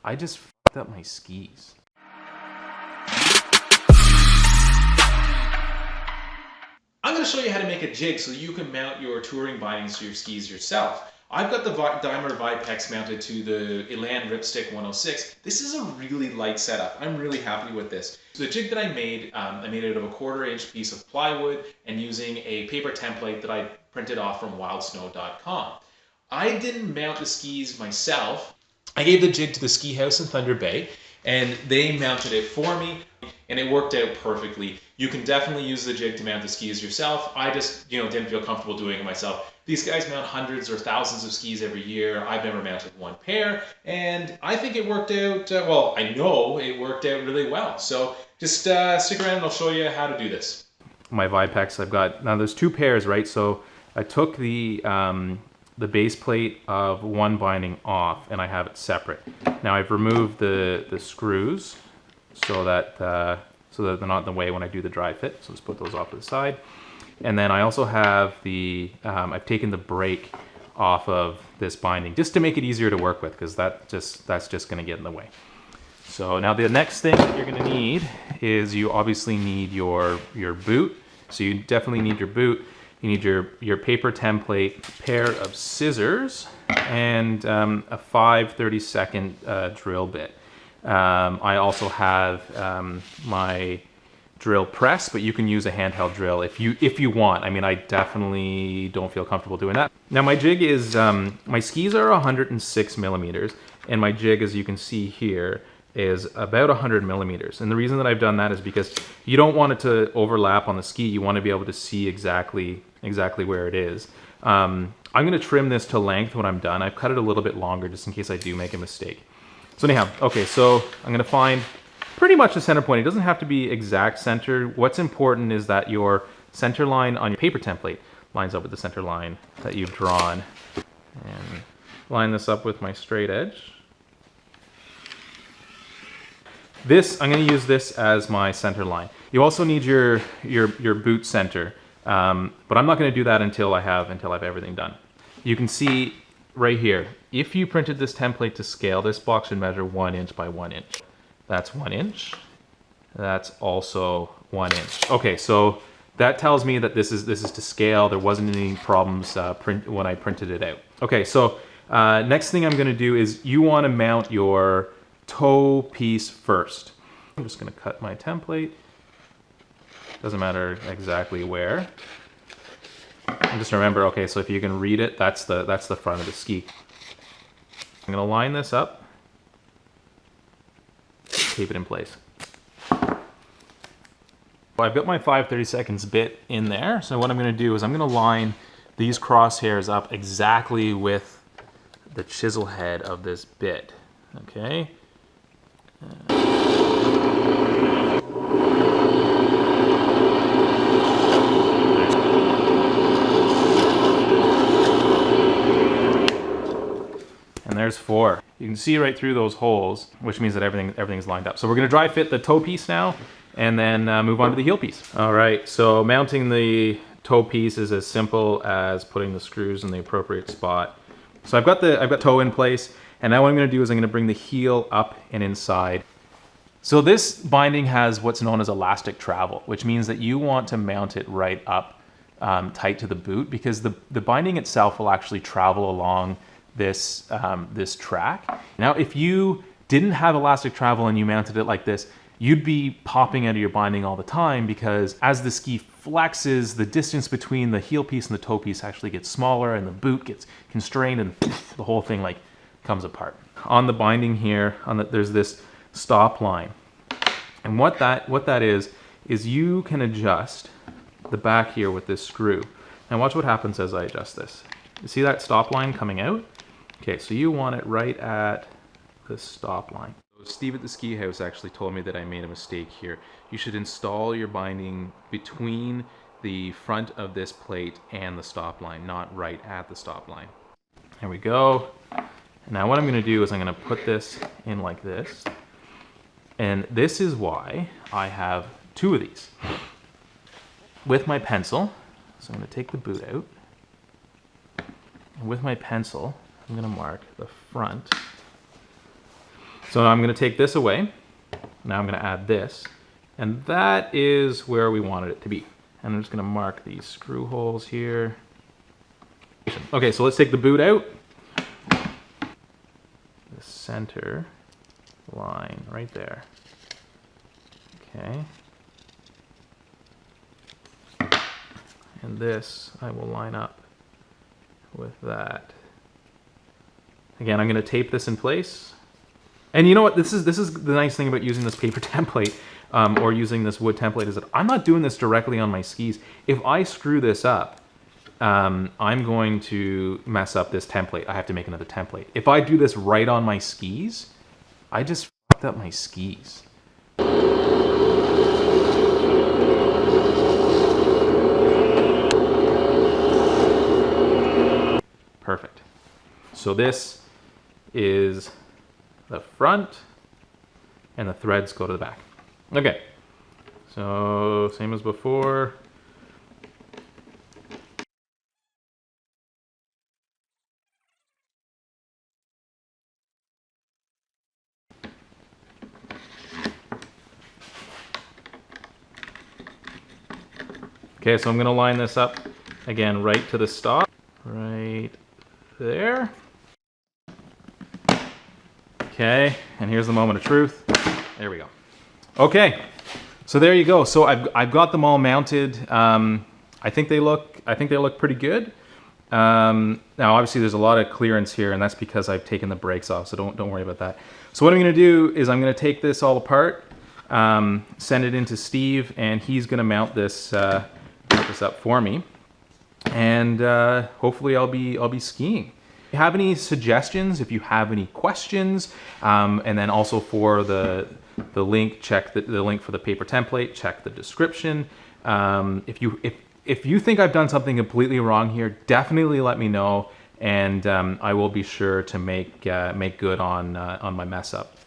I just fucked up my skis. I'm going to show you how to make a jig so you can mount your touring bindings to your skis yourself. I've got the diameter Vipex mounted to the Elan Ripstick 106. This is a really light setup. I'm really happy with this. So the jig that I made it out of a 1/4-inch piece of plywood and using a paper template that I printed off from wildsnow.com. I didn't mount the skis myself. I gave the jig to the ski house in Thunder Bay and they mounted it for me and it worked out perfectly. You can definitely use the jig to mount the skis yourself. I just, didn't feel comfortable doing it myself. These guys mount hundreds or thousands of skis every year. I've never mounted one pair, and I think it worked out, well, I know it worked out really well. So just stick around and I'll show you how to do this. My Vipex, I've got, now there's two pairs, right? So I took the base plate of one binding off and I have it separate. Now I've removed the screws so that they're not in the way when I do the dry fit. So let's put those off to the side. And then I also have I've taken the brake off of this binding just to make it easier to work with, because that's just gonna get in the way. So now the next thing that you're gonna need is you obviously need your boot. So you definitely need your boot. You need your paper template, pair of scissors, and a 5/32 drill bit. I also have my drill press, but you can use a handheld drill if you want. I mean, I definitely don't feel comfortable doing that. Now my jig is, my skis are 106 millimeters, and my jig, as you can see here, is about 100 millimeters. And the reason that I've done that is because you don't want it to overlap on the ski. You want to be able to see exactly where it is. I'm going to trim this to length when I'm done. I've cut it a little bit longer just in case I do make a mistake. So anyhow, okay, so I'm going to find pretty much the center point. It doesn't have to be exact center. What's important is that your center line on your paper template lines up with the center line that you've drawn. And line this up with my straight edge. I'm going to use this as my center line. You also need your boot center, but I'm not going to do that until I have everything done. You can see right here, if you printed this template to scale, this box should measure 1 inch by 1 inch. That's 1 inch. That's also 1 inch. Okay, so that tells me that this is to scale. There wasn't any problems when I printed it out. Okay, so next thing I'm going to do is you want to mount your toe piece first. I'm just going to cut my template. Doesn't matter exactly where. And just remember, okay, so if you can read it, that's the front of the ski. I'm going to line this up. Tape it in place. I've got my 5/32 bit in there. So what I'm going to do is I'm going to line these crosshairs up exactly with the chisel head of this bit. Okay. And there's 4. You can see right through those holes, which means that everything's lined up. So we're going to dry fit the toe piece now, and then move on to the heel piece. All right, so mounting the toe piece is as simple as putting the screws in the appropriate spot. So I've got toe in place, and now what I'm going to do is I'm going to bring the heel up and inside. So this binding has what's known as elastic travel, which means that you want to mount it right up tight to the boot, because the binding itself will actually travel along this track. Now, if you didn't have elastic travel and you mounted it like this, you'd be popping out of your binding all the time, because as the ski flexes, the distance between the heel piece and the toe piece actually gets smaller, and the boot gets constrained, and the whole thing like comes apart. On the binding here, there's this stop line, and what that is you can adjust the back here with this screw. Now watch what happens as I adjust this. You see that stop line coming out? Okay, so you want it right at the stop line. Steve at the ski house actually told me that I made a mistake here. You should install your binding between the front of this plate and the stop line, not right at the stop line. There we go. Now what I'm going to do is I'm going to put this in like this. And this is why I have 2 of these. With my pencil, so I'm going to take the boot out. And with my pencil, I'm going to mark the front So I'm going to take this away. Now I'm going to add this. And that is where we wanted it to be. And I'm just going to mark these screw holes here. Okay, so let's take the boot out. The center line right there. Okay. And this I will line up with that. Again, I'm going to tape this in place. And you know what? This is the nice thing about using this paper template or using this wood template is that I'm not doing this directly on my skis. If I screw this up, I'm going to mess up this template. I have to make another template. If I do this right on my skis, I just fucked up my skis. Perfect. So this is the front, and the threads go to the back. Okay, so same as before. Okay, so I'm going to line this up again right to the stock, right there. Okay, and here's the moment of truth. There we go. Okay, so there you go. So I've got them all mounted. I think they look pretty good. Now obviously there's a lot of clearance here, and that's because I've taken the brakes off. So don't worry about that. So what I'm going to do is I'm going to take this all apart, send it into Steve, and he's going to mount this up for me, and hopefully I'll be skiing. If you have any suggestions, if you have any questions, and then also for the link, check the link for the paper template, check the description. If you think I've done something completely wrong here, definitely let me know, and I will be sure to make good on my mess up.